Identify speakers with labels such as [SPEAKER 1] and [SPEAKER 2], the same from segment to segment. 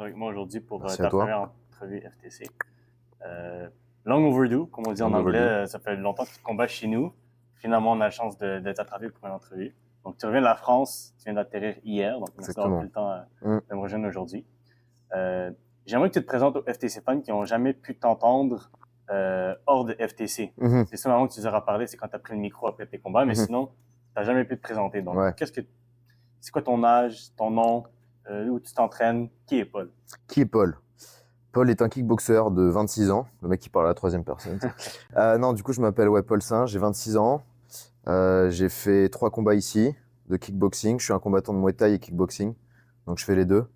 [SPEAKER 1] avec moi aujourd'hui pour
[SPEAKER 2] Merci à
[SPEAKER 1] ta
[SPEAKER 2] toi.
[SPEAKER 1] première entrevue FTC. Euh, Long overdue, comme on dit en
[SPEAKER 2] Long
[SPEAKER 1] anglais.
[SPEAKER 2] overdue.
[SPEAKER 1] Ça fait longtemps que tu combats chez nous. Finalement, on a la chance d'être attrapé pour une entrevue. Donc, tu reviens de la France, tu viens d'atterrir hier, donc merci d'avoir pris
[SPEAKER 2] Exactement.
[SPEAKER 1] le temps
[SPEAKER 2] Mm.
[SPEAKER 1] de me rejoindre aujourd'hui. Euh, J'aimerais que tu te présentes aux FTC fans qui n'ont jamais pu t'entendre hors de FTC.
[SPEAKER 2] Mhm.
[SPEAKER 1] C'est ça, vraiment que tu leur as parlé, c'est quand tu as pris le micro après tes combats, mais
[SPEAKER 2] Mhm.
[SPEAKER 1] sinon, tu n'as jamais pu te présenter. Donc,
[SPEAKER 2] Ouais.
[SPEAKER 1] c'est quoi ton âge, ton nom, où tu t'entraînes, qui est Paul?
[SPEAKER 2] Qui est Paul? Paul est un kickboxer de 26 ans. Le mec qui parle à la troisième personne. Non, du coup, je m'appelle Paul Saint, j'ai 26 ans. J'ai fait 3 combats ici de kickboxing. Je suis un combattant de Muay Thai et kickboxing. Donc, je fais les deux.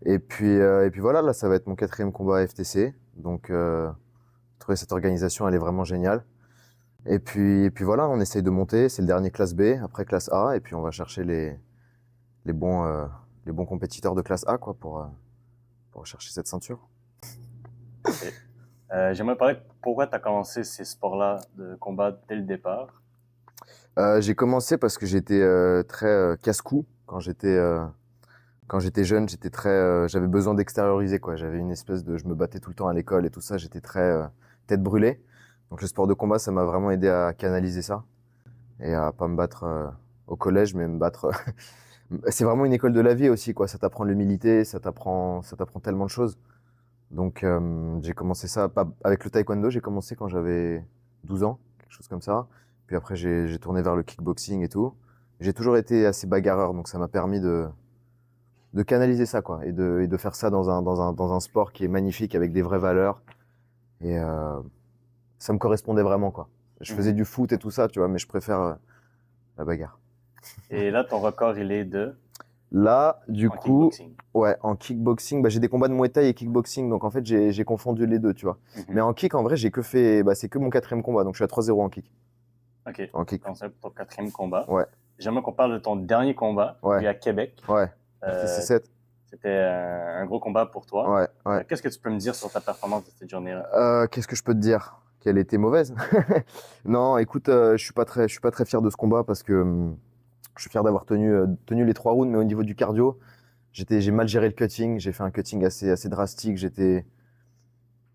[SPEAKER 2] Et puis voilà, là, ça va être mon 4e combat à FTC. Donc, trouver cette organisation, elle est vraiment géniale. Et puis voilà, on essaye de monter. C'est le dernier classe B, après classe A. Et puis, on va chercher les bons, euh, les bons compétiteurs de classe A quoi, pour chercher cette ceinture.
[SPEAKER 1] Ok. J'aimerais parler de pourquoi tu as commencé ces sports-là de combat dès le départ.
[SPEAKER 2] J'ai commencé parce que j'étais très casse-cou quand j'étais jeune. J'avais besoin d'extérioriser quoi. J'avais une espèce de, je me battais tout le temps à l'école et tout ça. J'étais très tête brûlée. Donc le sport de combat, ça m'a vraiment aidé à canaliser ça et à pas me battre au collège, mais me battre. C'est vraiment une école de la vie aussi quoi. Ça t'apprend l'humilité, ça t'apprend tellement de choses. Donc j'ai commencé ça avec le taekwondo. J'ai commencé quand j'avais 12 ans, quelque chose comme ça. Puis après j'ai tourné vers le kickboxing et tout. J'ai toujours été assez bagarreur, donc ça m'a permis de canaliser ça quoi, et de faire ça dans un sport qui est magnifique avec des vraies valeurs. Et ça me correspondait vraiment quoi. Je faisais
[SPEAKER 1] Mhm.
[SPEAKER 2] du foot et tout ça, tu vois, mais je préfère la bagarre.
[SPEAKER 1] Et là, ton record, il est de
[SPEAKER 2] Là, du
[SPEAKER 1] en
[SPEAKER 2] coup,
[SPEAKER 1] kickboxing.
[SPEAKER 2] ouais, en kickboxing, j'ai des combats de Muay Thai et kickboxing, donc en fait, j'ai confondu les deux, tu vois. Mais
[SPEAKER 1] Mhm.
[SPEAKER 2] en kick, en vrai, c'est que mon 4e combat, donc je suis à 3-0 en kick.
[SPEAKER 1] Ok,
[SPEAKER 2] En kick,
[SPEAKER 1] donc c'est pour ton quatrième combat.
[SPEAKER 2] ouais,
[SPEAKER 1] J'aimerais qu'on parle de ton dernier combat,
[SPEAKER 2] ouais,
[SPEAKER 1] lui à Québec.
[SPEAKER 2] ouais. FTC
[SPEAKER 1] Euh,
[SPEAKER 2] 7,
[SPEAKER 1] C'était un gros combat pour toi.
[SPEAKER 2] ouais, ouais.
[SPEAKER 1] Qu'est-ce que tu peux me dire sur ta performance de cette journée-là?
[SPEAKER 2] Qu'est-ce que je peux te dire? Qu'elle était mauvaise? Non, écoute, je suis pas très fier de ce combat parce que je suis fier d'avoir tenu les 3 rounds, mais au niveau du cardio, j'ai mal géré le cutting, j'ai fait un cutting assez drastique, je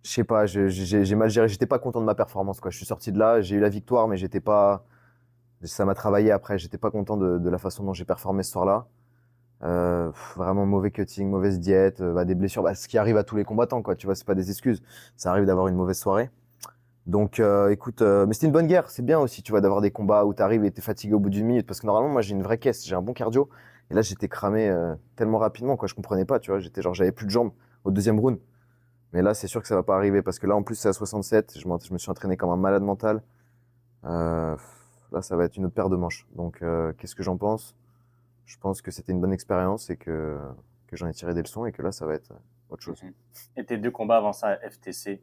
[SPEAKER 2] sais pas, j'ai mal géré, j'étais pas content de ma performance, quoi. Je suis sorti de là, j'ai eu la victoire, mais ça m'a travaillé après, j'étais pas content de la façon dont j'ai performé ce soir-là. Vraiment mauvais cutting, mauvaise diète, des blessures, ce qui arrive à tous les combattants, quoi. Tu vois, c'est pas des excuses. Ça arrive d'avoir une mauvaise soirée. Donc, écoute, mais c'était une bonne guerre. C'est bien aussi, tu vois, d'avoir des combats où t'arrives et t'es fatigué au bout d'une minute. Parce que normalement, moi, j'ai une vraie caisse, j'ai un bon cardio. Et là, j'étais cramé tellement rapidement, quoi. Je comprenais pas, tu vois. J'avais plus de jambes au 2e round. Mais là, c'est sûr que ça va pas arriver parce que là, en plus, c'est à 67. Je me suis entraîné comme un malade mental. Euh, Là, ça va être une autre paire de manches. Donc, qu'est-ce que j'en pense? Je pense que c'était une bonne expérience et que j'en ai tiré des leçons et que là, ça va être autre chose.
[SPEAKER 1] Mhm. Et tes deux combats avant ça à FTC,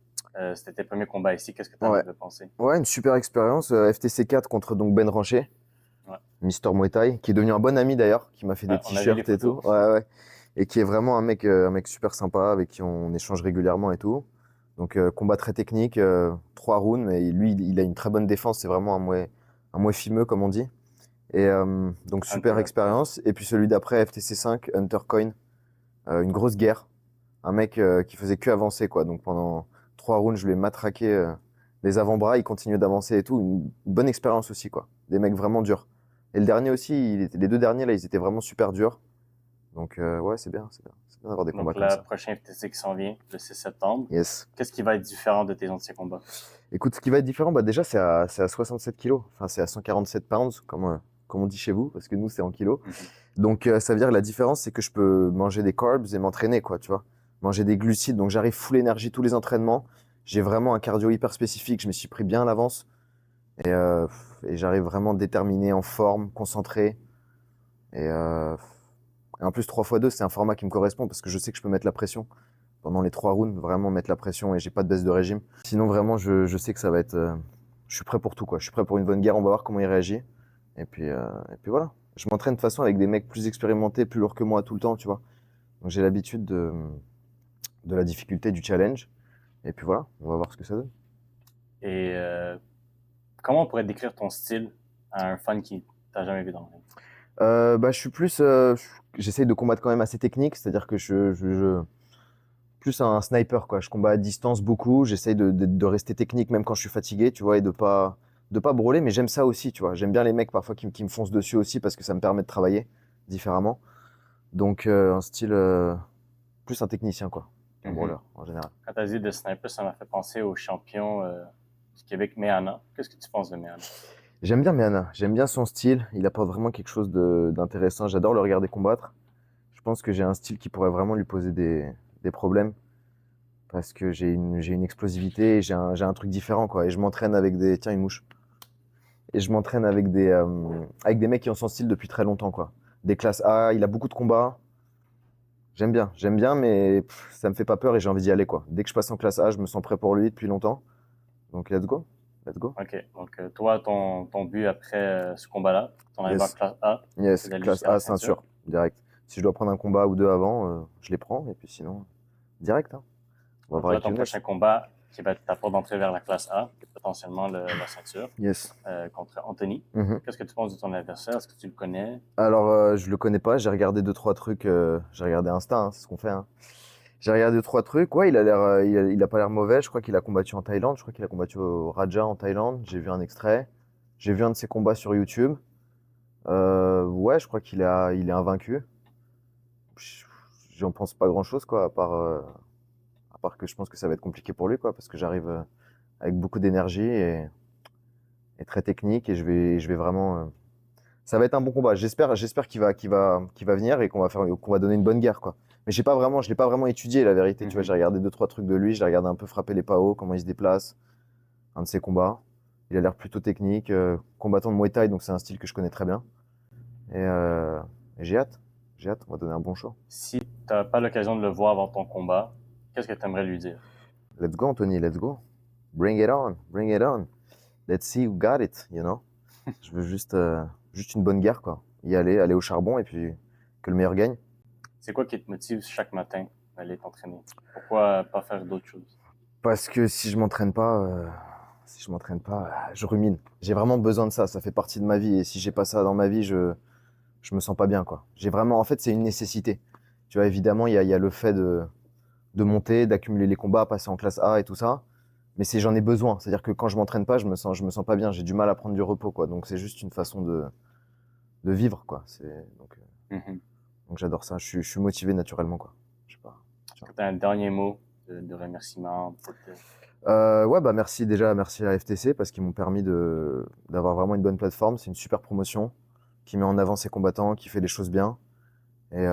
[SPEAKER 1] c'était tes premiers combats ici. Qu'est-ce que tu en
[SPEAKER 2] Ouais,
[SPEAKER 1] avais pensé?
[SPEAKER 2] ouais, une super expérience. FTC 4 contre donc Ben Rancher,
[SPEAKER 1] Ouais.
[SPEAKER 2] Mister Muay Thai, qui est devenu un bon ami d'ailleurs, qui m'a fait des
[SPEAKER 1] Ouais, on a vu les
[SPEAKER 2] t-shirts et
[SPEAKER 1] photos.
[SPEAKER 2] tout. Ouais, ouais. Et qui est vraiment un mec super sympa avec qui on échange régulièrement et tout. Donc, combat très technique, 3 rounds. Et lui, il a une très bonne défense. C'est vraiment un Muay fimeux, comme on dit. Et donc, super
[SPEAKER 1] Hunter,
[SPEAKER 2] expérience. Et puis celui d'après, FTC 5, Hunter Coin, une grosse guerre. Un mec qui faisait que avancer, quoi. Donc, pendant 3 rounds, je lui ai matraqué les avant-bras. Il continuait d'avancer et tout. Une bonne expérience aussi, quoi. Des mecs vraiment durs. Et le dernier aussi, les 2 derniers, là, ils étaient vraiment super durs. Donc, ouais, c'est bien, c'est bien. C'est bien d'avoir des combats
[SPEAKER 1] donc
[SPEAKER 2] comme
[SPEAKER 1] le
[SPEAKER 2] ça.
[SPEAKER 1] prochain FTC qui s'en vient, le 6 septembre.
[SPEAKER 2] Yes.
[SPEAKER 1] Qu'est-ce qui va être différent de tes anciens combats?
[SPEAKER 2] Écoute, ce qui va être différent, déjà, c'est à 67 kilos. Enfin, c'est à 147 pounds, comme on dit chez vous, parce que nous, c'est en kilos.
[SPEAKER 1] Mhm.
[SPEAKER 2] Donc, ça veut dire que la différence, c'est que je peux manger des carbs et m'entraîner, quoi, tu vois. Manger des glucides. Donc, j'arrive full énergie tous les entraînements. J'ai vraiment un cardio hyper spécifique. Je me suis pris bien à l'avance. Et j'arrive vraiment déterminé, en forme, concentré. Et en plus, 3x2, c'est un format qui me correspond parce que je sais que je peux mettre la pression pendant les 3 rounds, vraiment mettre la pression et j'ai pas de baisse de régime. Sinon, vraiment, je sais que ça va être. Je suis prêt pour tout, quoi. Je suis prêt pour une bonne guerre. On va voir comment il réagit. Et puis voilà. Je m'entraîne de toute façon avec des mecs plus expérimentés, plus lourds que moi tout le temps, tu vois. Donc j'ai l'habitude de la difficulté du challenge. Et puis voilà, on va voir ce que ça donne.
[SPEAKER 1] Et comment on pourrait décrire ton style à un fan qui t'a jamais vu dans le ring?
[SPEAKER 2] Je suis plus. J'essaye de combattre quand même assez technique, c'est-à-dire que plus un sniper, quoi. Je combats à distance beaucoup. J'essaye de rester technique même quand je suis fatigué, tu vois, et de pas brûler. Mais j'aime ça aussi, tu vois. J'aime bien les mecs parfois qui me foncent dessus aussi parce que ça me permet de travailler différemment. Donc, un style plus un technicien, quoi, qu'un brûleur en général.
[SPEAKER 1] Quand tu as dit de sniper, ça m'a fait penser au champion du Québec, Meana. Qu'est-ce que tu penses de Meana?
[SPEAKER 2] J'aime bien Meana. J'aime bien son style. Il apporte vraiment quelque chose d'intéressant. J'adore le regarder combattre. Je pense que j'ai un style qui pourrait vraiment lui poser des problèmes. Parce que j'ai une explosivité, et j'ai un truc différent, quoi. Et je m'entraîne avec des. Tiens, une mouche. Et je m'entraîne avec des mecs qui ont son style depuis très longtemps, quoi. Des classes A, il a beaucoup de combats. J'aime bien, mais ça me fait pas peur et j'ai envie d'y aller, quoi. Dès que je passe en classe A, je me sens prêt pour lui depuis longtemps. Donc, let's go. Let's go.
[SPEAKER 1] OK. Donc, toi, ton but après ce combat-là, ton arrivée en
[SPEAKER 2] Yes.
[SPEAKER 1] classe A,
[SPEAKER 2] Yes,
[SPEAKER 1] c'est d'aller
[SPEAKER 2] classe
[SPEAKER 1] jusqu'à la
[SPEAKER 2] A,
[SPEAKER 1] ceinture.
[SPEAKER 2] ceinture, direct. Si je dois prendre un combat ou deux avant, je les prends. Et puis sinon, direct, hein. On va
[SPEAKER 1] Donc
[SPEAKER 2] voir
[SPEAKER 1] là,
[SPEAKER 2] avec
[SPEAKER 1] ton
[SPEAKER 2] Younes.
[SPEAKER 1] prochain combat, qui va être ta porte d'entrée vers la classe A, potentiellement la ceinture,
[SPEAKER 2] Yes.
[SPEAKER 1] contre Anthony.
[SPEAKER 2] Mhm.
[SPEAKER 1] Qu'est-ce que tu penses de ton adversaire? Est-ce que tu le connais?
[SPEAKER 2] Alors, je le connais pas. J'ai regardé deux, trois trucs. J'ai regardé Insta, hein, c'est ce qu'on fait, hein. J'ai regardé deux, trois trucs. Ouais, il a l'air, il a pas l'air mauvais. Je crois qu'il a combattu en Thaïlande. Je crois qu'il a combattu au Raja en Thaïlande. J'ai vu un extrait. J'ai vu un de ses combats sur YouTube. Ouais, je crois il est invaincu. J'en pense pas grand-chose, quoi, à part que je pense que ça va être compliqué pour lui, quoi, parce que j'arrive avec beaucoup d'énergie et très technique et je vais vraiment. Ça va être un bon combat. J'espère qu'il va venir et qu'on va donner une bonne guerre, quoi. Mais je l'ai pas vraiment étudié, la vérité. Tu vois, j'ai regardé deux, trois trucs de lui. J'ai regardé un peu frapper les PAO, comment il se déplace, un de ses combats. Il a l'air plutôt technique, combattant de Muay Thai, donc c'est un style que je connais très bien. Et, euh, et j'ai hâte. J'ai hâte. On va donner un bon show.
[SPEAKER 1] Si tu n'as pas l'occasion de le voir avant ton combat, qu'est-ce que tu aimerais lui dire?
[SPEAKER 2] Let's go, Anthony. Let's go. Bring it on. Bring it on. Let's see who got it, you know. Je veux juste une bonne guerre, quoi. Aller au charbon et puis que le meilleur gagne.
[SPEAKER 1] C'est quoi qui te motive chaque matin à aller t'entraîner? Pourquoi pas faire d'autres choses?
[SPEAKER 2] Parce que si je m'entraîne pas, je rumine. J'ai vraiment besoin de ça. Ça fait partie de ma vie. Et si j'ai pas ça dans ma vie, je me sens pas bien, quoi. J'ai vraiment, en fait, c'est une nécessité. Tu vois, évidemment, il y a le fait de monter, d'accumuler les combats, passer en classe A et tout ça. Mais j'en ai besoin. C'est-à-dire que quand je m'entraîne pas, je me sens pas bien. J'ai du mal à prendre du repos, quoi. Donc c'est juste une façon de vivre, quoi. Donc j'adore ça. Je suis motivé naturellement, quoi. Je sais pas.
[SPEAKER 1] Est-ce que tu as un dernier mot de remerciement?
[SPEAKER 2] Ouais, bah merci à FTC parce qu'ils m'ont permis d'avoir vraiment une bonne plateforme. C'est une super promotion qui met en avant ses combattants, qui fait les choses bien. Et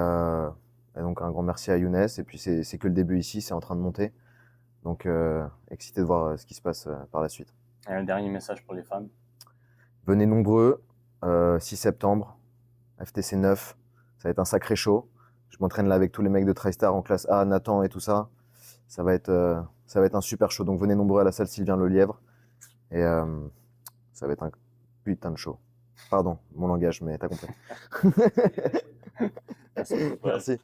[SPEAKER 2] donc un grand merci à Younes. Et puis c'est que le début ici, c'est en train de monter. Donc excité de voir ce qui se passe par la suite.
[SPEAKER 1] Et un dernier message pour les femmes?
[SPEAKER 2] Venez nombreux, 6 septembre, FTC 9. Ça va être un sacré show. Je m'entraîne là avec tous les mecs de TriStar en classe A, Nathan et tout ça. Ça va être un super show. Donc venez nombreux à la salle Sylvain Lelièvre. Et ça va être un putain de show. Pardon, mon langage, mais t'as compris.
[SPEAKER 1] Merci.
[SPEAKER 2] Merci.